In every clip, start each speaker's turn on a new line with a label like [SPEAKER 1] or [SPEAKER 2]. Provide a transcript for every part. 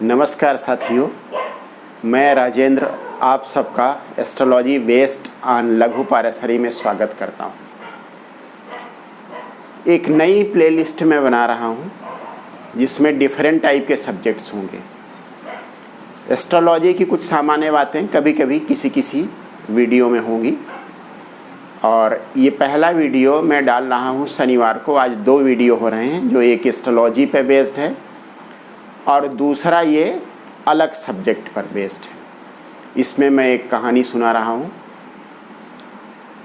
[SPEAKER 1] नमस्कार साथियों, मैं राजेंद्र आप सबका एस्ट्रोलॉजी बेस्ड ऑन लघु पाराशरी में स्वागत करता हूं। एक नई प्लेलिस्ट में बना रहा हूं जिसमें डिफरेंट टाइप के सब्जेक्ट्स होंगे। एस्ट्रोलॉजी की कुछ सामान्य बातें कभी कभी किसी वीडियो में होंगी और ये पहला वीडियो मैं डाल रहा हूं शनिवार को। आज 2 वीडियो हो रहे हैं, जो एक एस्ट्रोलॉजी पे बेस्ड है और दूसरा ये अलग सब्जेक्ट पर बेस्ड है। इसमें मैं एक कहानी सुना रहा हूँ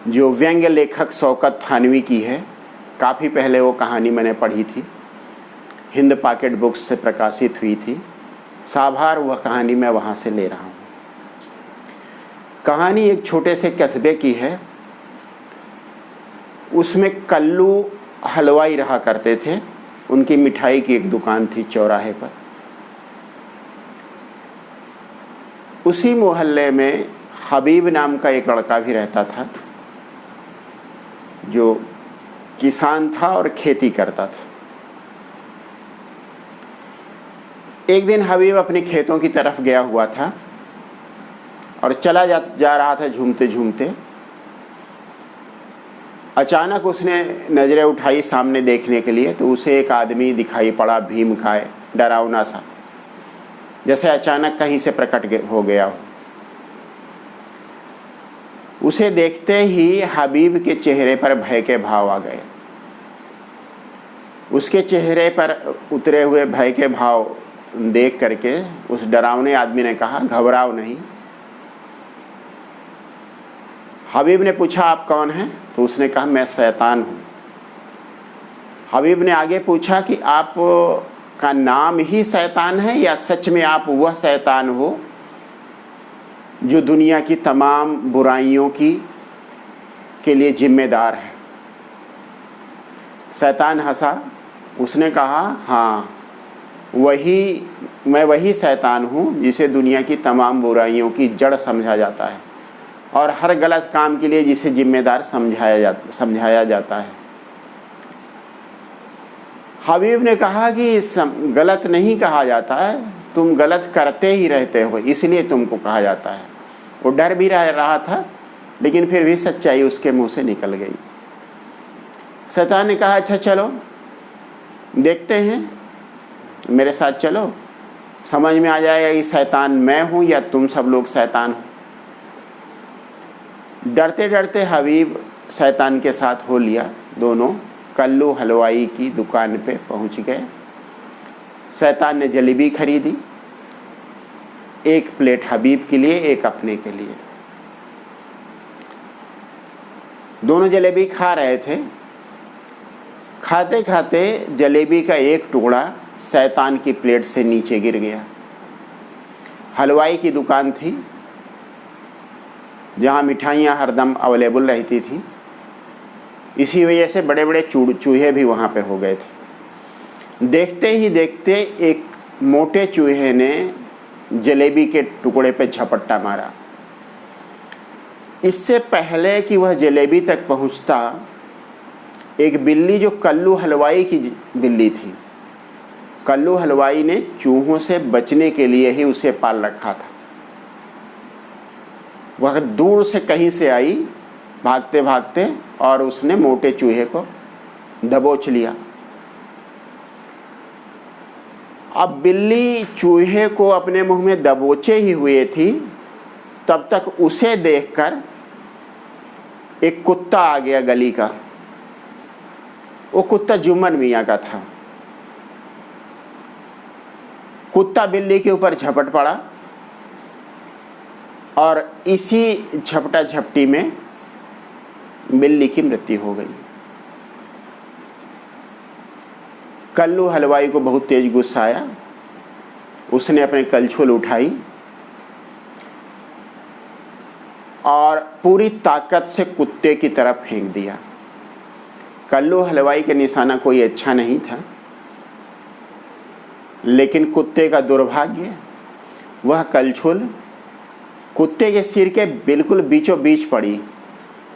[SPEAKER 1] जो व्यंग्य लेखक शौकत थानवी की है। काफ़ी पहले वो कहानी मैंने पढ़ी थी, हिंद पॉकेट बुक्स से प्रकाशित हुई थी। साभार वह कहानी मैं वहाँ से ले रहा हूँ। कहानी एक छोटे से कस्बे की है। उसमें कल्लू हलवाई रहा करते थे। उनकी मिठाई की एक दुकान थी चौराहे पर। उसी मोहल्ले में हबीब नाम का एक लड़का भी रहता था जो किसान था और खेती करता था। एक दिन हबीब अपने खेतों की तरफ गया हुआ था और चला जा रहा था झूमते झूमते। अचानक उसने नज़रें उठाई सामने देखने के लिए, तो उसे एक आदमी दिखाई पड़ा, भीमकाय, डरावना सा, जैसे अचानक कहीं से प्रकट हो गया हो। उसे देखते ही हबीब के चेहरे पर भय के भाव आ गए। उसके चेहरे पर उतरे हुए भय के भाव देख करके उस डरावने आदमी ने कहा, घबराओ नहीं। हबीब ने पूछा, आप कौन हैं? तो उसने कहा, मैं शैतान हूँ। हबीब ने आगे पूछा कि आप का नाम ही शैतान है या सच में आप वह शैतान हो जो दुनिया की तमाम बुराइयों के लिए जिम्मेदार है? शैतान हंसा। उसने कहा, हाँ, मैं वही शैतान हूँ जिसे दुनिया की तमाम बुराइयों की जड़ समझा जाता है और हर गलत काम के लिए जिसे जिम्मेदार समझाया जाता है। हबीब ने कहा कि गलत नहीं कहा जाता है, तुम गलत करते ही रहते हो, इसलिए तुमको कहा जाता है। वो डर भी रहा था, लेकिन फिर भी सच्चाई उसके मुंह से निकल गई। शैतान ने कहा, अच्छा चलो देखते हैं, मेरे साथ चलो, समझ में आ जाएगा कि शैतान मैं हूँ या तुम सब लोग शैतान हो। डरते डरते हबीब शैतान के साथ हो लिया। दोनों कल्लू हलवाई की दुकान पे पहुंच गए। शैतान ने जलेबी खरीदी, एक प्लेट हबीब के लिए, एक अपने के लिए। दोनों जलेबी खा रहे थे। खाते खाते जलेबी का एक टुकड़ा शैतान की प्लेट से नीचे गिर गया। हलवाई की दुकान थी जहाँ मिठाइयाँ हरदम अवेलेबल रहती थी, इसी वजह से बड़े बड़े चूहे भी वहाँ पे हो गए थे। देखते ही देखते एक मोटे चूहे ने जलेबी के टुकड़े पे झपट्टा मारा। इससे पहले कि वह जलेबी तक पहुँचता, एक बिल्ली जो कल्लू हलवाई की बिल्ली थी, कल्लू हलवाई ने चूहों से बचने के लिए ही उसे पाल रखा था। वह दूर से कहीं से आई भागते भागते और उसने मोटे चूहे को दबोच लिया। अब बिल्ली चूहे को अपने मुंह में दबोचे ही हुए थी, तब तक उसे देखकर एक कुत्ता आ गया गली का। वो कुत्ता जुम्मन मियाँ का था। कुत्ता बिल्ली के ऊपर झपट पड़ा और इसी झपटा झपटी में बिल्ली की मृत्यु हो गई। कल्लू हलवाई को बहुत तेज गुस्सा आया। उसने अपने कलछुल उठाई और पूरी ताकत से कुत्ते की तरफ फेंक दिया। कल्लू हलवाई के निशाना कोई अच्छा नहीं था, लेकिन कुत्ते का दुर्भाग्य, वह कलछुल कुत्ते के सिर के बिल्कुल बीचों बीच पड़ी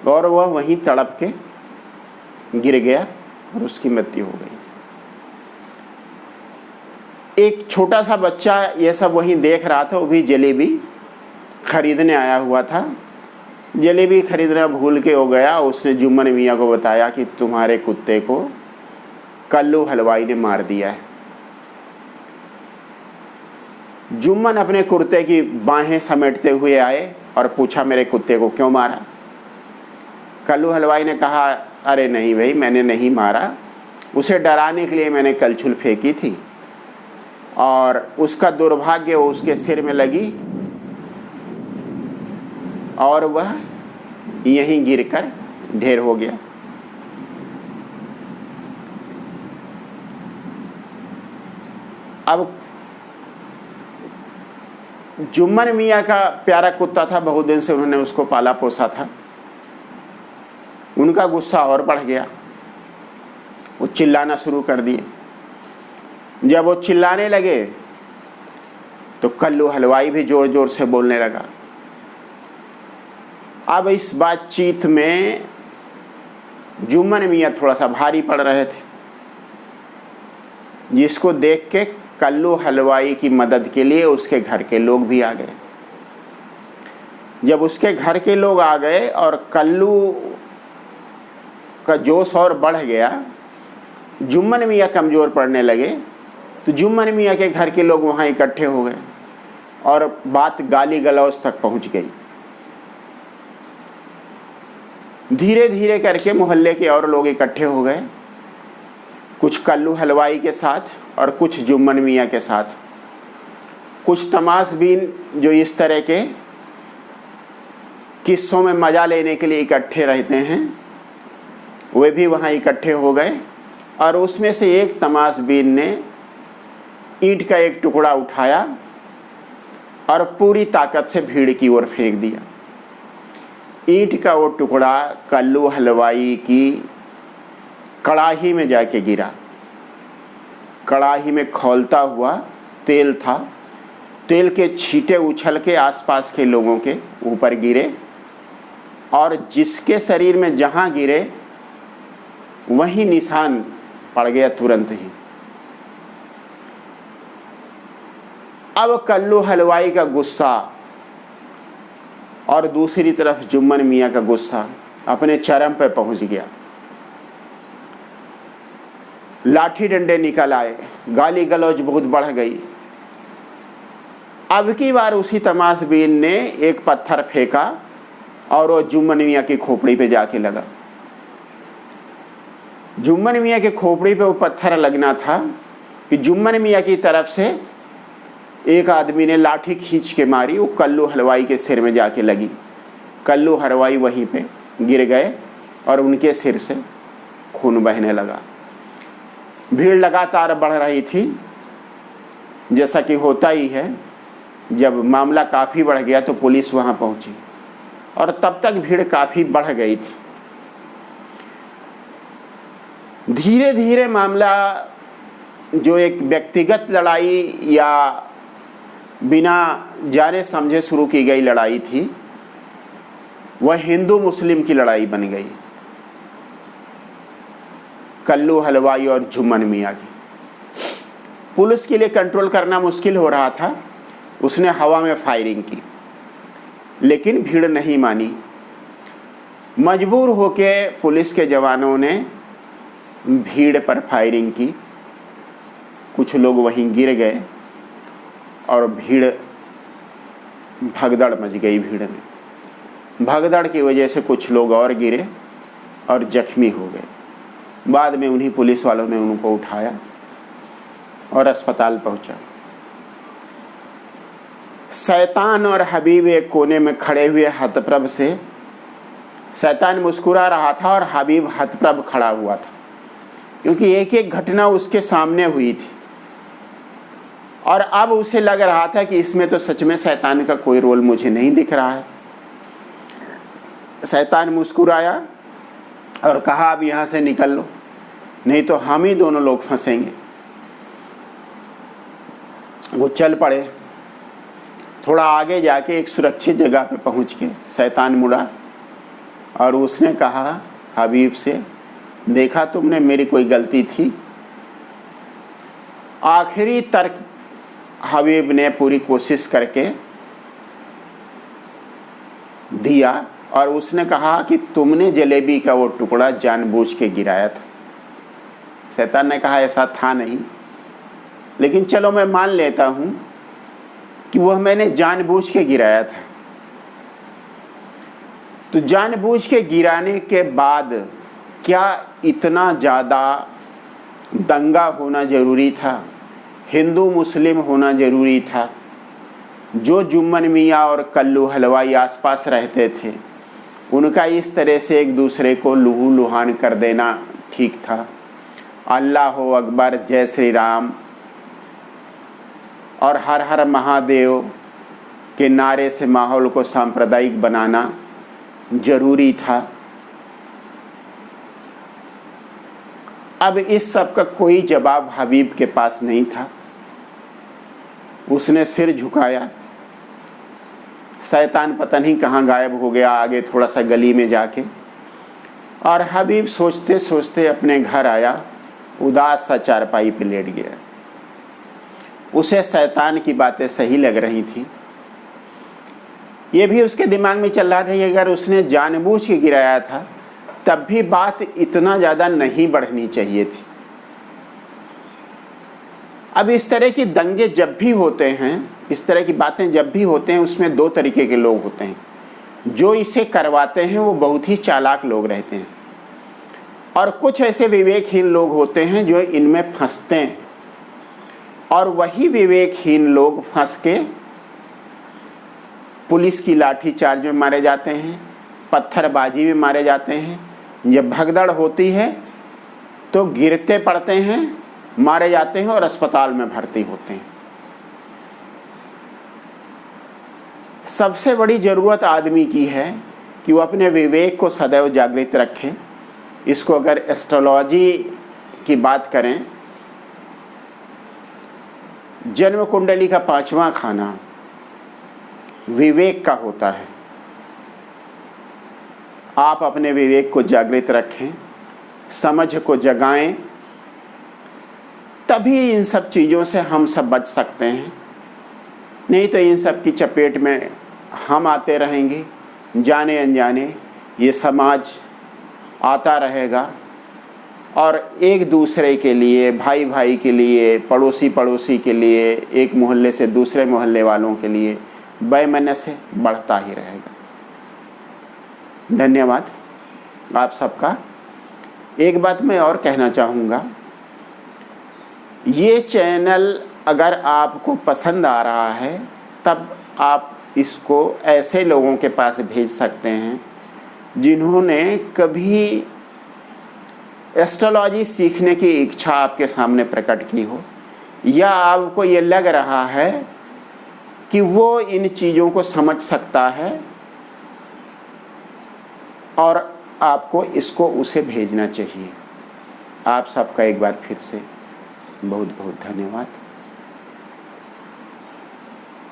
[SPEAKER 1] और वह वहीं तड़प के गिर गया और उसकी मृत्यु हो गई। एक छोटा सा बच्चा ये सब वहीं देख रहा था, वो भी जलेबी खरीदने आया हुआ था। जलेबी खरीदना भूल के हो गया। उसने जुम्मन मियाँ को बताया कि तुम्हारे कुत्ते को कल्लू हलवाई ने मार दिया है। जुम्मन अपने कुर्ते की बाहें समेटते हुए आए और पूछा, मेरे कुत्ते को क्यों मारा? कल्लू हलवाई ने कहा, अरे नहीं भाई, मैंने नहीं मारा, उसे डराने के लिए मैंने कलछुल फेंकी थी और उसका दुर्भाग्य उसके सिर में लगी और वह यहीं गिरकर ढेर हो गया। अब जुम्मन मियाँ का प्यारा कुत्ता था, बहुत दिन से उन्होंने उसको पाला पोसा था। उनका गुस्सा और बढ़ गया, वो चिल्लाना शुरू कर दिए। जब वो चिल्लाने लगे तो कल्लू हलवाई भी जोर जोर से बोलने लगा। अब इस बातचीत में जुम्मन मियाँ थोड़ा सा भारी पड़ रहे थे, जिसको देख के कल्लू हलवाई की मदद के लिए उसके घर के लोग भी आ गए। जब उसके घर के लोग आ गए और कल्लू का जोश और बढ़ गया, जुम्मन मियाँ कमज़ोर पड़ने लगे, तो जुम्मन मियाँ के घर के लोग वहाँ इकट्ठे हो गए और बात गाली गलौज तक पहुँच गई। धीरे धीरे करके मोहल्ले के और लोग इकट्ठे हो गए, कुछ कल्लू हलवाई के साथ और कुछ जुम्मन मियाँ के साथ। कुछ तमाशबीन जो इस तरह के किस्सों में मज़ा लेने के लिए इकट्ठे रहते हैं, वे भी वहाँ इकट्ठे हो गए और उसमें से एक तमाशबीन ने ईंट का एक टुकड़ा उठाया और पूरी ताकत से भीड़ की ओर फेंक दिया। ईंट का वो टुकड़ा कल्लू हलवाई की कड़ाही में जाके गिरा। कड़ाही में खौलता हुआ तेल था। तेल के छींटे उछल के आसपास के लोगों के ऊपर गिरे और जिसके शरीर में जहाँ गिरे वहीं निशान पड़ गया तुरंत ही। अब कल्लू हलवाई का गुस्सा और दूसरी तरफ जुम्मन मियाँ का गुस्सा अपने चरम पर पहुंच गया। लाठी डंडे निकल आए, गाली गलौज बहुत बढ़ गई। अब की बार उसी तमाशबीन ने एक पत्थर फेंका और वो जुम्मन मियाँ की खोपड़ी पे जाके लगा। जुम्मन मियाँ के खोपड़ी पे वो पत्थर लगना था कि जुम्मन मियाँ की तरफ से एक आदमी ने लाठी खींच के मारी, वो कल्लू हलवाई के सिर में जाके लगी। कल्लू हलवाई वहीं पे गिर गए और उनके सिर से खून बहने लगा। भीड़ लगातार बढ़ रही थी, जैसा कि होता ही है। जब मामला काफ़ी बढ़ गया तो पुलिस वहाँ पहुँची और तब तक भीड़ काफ़ी बढ़ गई थी। धीरे धीरे मामला जो एक व्यक्तिगत लड़ाई या बिना जाने समझे शुरू की गई लड़ाई थी, वह हिंदू मुस्लिम की लड़ाई बन गई। कल्लू हलवाई और जुम्मन मियाँ की। पुलिस के लिए कंट्रोल करना मुश्किल हो रहा था। उसने हवा में फायरिंग की, लेकिन भीड़ नहीं मानी। मजबूर होके पुलिस के जवानों ने भीड़ पर फायरिंग की। कुछ लोग वहीं गिर गए और भीड़ भगदड़ मच गई। भीड़ में भगदड़ की वजह से कुछ लोग और गिरे और जख्मी हो गए। बाद में उन्हीं पुलिस वालों ने उनको उठाया और अस्पताल पहुंचा। शैतान और हबीब एक कोने में खड़े हुए हतप्रभ से। शैतान मुस्कुरा रहा था और हबीब हतप्रभ खड़ा हुआ था, क्योंकि एक एक घटना उसके सामने हुई थी और अब उसे लग रहा था कि इसमें तो सच में शैतान का कोई रोल मुझे नहीं दिख रहा है। शैतान मुस्कुराया और कहा, अब यहाँ से निकल लो, नहीं तो हम ही दोनों लोग फंसेंगे। वो चल पड़े। थोड़ा आगे जाके एक सुरक्षित जगह पे पहुँच के शैतान मुड़ा और उसने कहा हबीब से, देखा तुमने मेरी कोई गलती थी? आखिरी तर्क हबीब ने पूरी कोशिश करके दिया और उसने कहा कि तुमने जलेबी का वो टुकड़ा जानबूझ के गिराया था। शैतान ने कहा ऐसा था नहीं, लेकिन चलो मैं मान लेता हूँ कि वह मैंने जानबूझ के गिराया था। तो जानबूझ के गिराने के बाद क्या इतना ज़्यादा दंगा होना ज़रूरी था? हिंदू मुस्लिम होना ज़रूरी था? जो जुम्मन मियाँ और कल्लू हलवाई आसपास रहते थे उनका इस तरह से एक दूसरे को लूहू लुहान कर देना ठीक था? अल्लाह अकबर, जय श्री राम और हर हर महादेव के नारे से माहौल को सांप्रदायिक बनाना ज़रूरी था? अब इस सब का कोई जवाब हबीब के पास नहीं था। उसने सिर झुकाया। शैतान पता नहीं कहाँ गायब हो गया, आगे थोड़ा सा गली में जाके। और हबीब सोचते सोचते अपने घर आया, उदास सा चारपाई पे लेट गया। उसे शैतान की बातें सही लग रही थी। ये भी उसके दिमाग में चल रहा था कि अगर उसने जानबूझ के गिराया था तब भी बात इतना ज़्यादा नहीं बढ़नी चाहिए थी। अब इस तरह की दंगे जब भी होते हैं, इस तरह की बातें जब भी होते हैं, उसमें दो तरीके के लोग होते हैं। जो इसे करवाते हैं वो बहुत ही चालाक लोग रहते हैं और कुछ ऐसे विवेकहीन लोग होते हैं जो इनमें फंसते हैं और वही विवेकहीन लोग फंस के पुलिस की लाठीचार्ज में मारे जाते हैं, पत्थरबाजी में मारे जाते हैं। जब भगदड़ होती है तो गिरते पड़ते हैं, मारे जाते हैं और अस्पताल में भर्ती होते हैं। सबसे बड़ी ज़रूरत आदमी की है कि वो अपने विवेक को सदैव जागृत रखे। इसको अगर एस्ट्रोलॉजी की बात करें, जन्म कुंडली का 5वां खाना विवेक का होता है। आप अपने विवेक को जागृत रखें, समझ को जगाएं, तभी इन सब चीज़ों से हम सब बच सकते हैं। नहीं तो इन सब की चपेट में हम आते रहेंगे, जाने अनजाने ये समाज आता रहेगा और एक दूसरे के लिए, भाई भाई के लिए, पड़ोसी पड़ोसी के लिए, एक मोहल्ले से दूसरे मोहल्ले वालों के लिए वैमनस्य बढ़ता ही रहेगा। धन्यवाद आप सबका। एक बात मैं और कहना चाहूँगा, ये चैनल अगर आपको पसंद आ रहा है तब आप इसको ऐसे लोगों के पास भेज सकते हैं जिन्होंने कभी एस्ट्रोलॉजी सीखने की इच्छा आपके सामने प्रकट की हो, या आपको ये लग रहा है कि वो इन चीज़ों को समझ सकता है और आपको इसको उसे भेजना चाहिए। आप सबका एक बार फिर से बहुत बहुत धन्यवाद।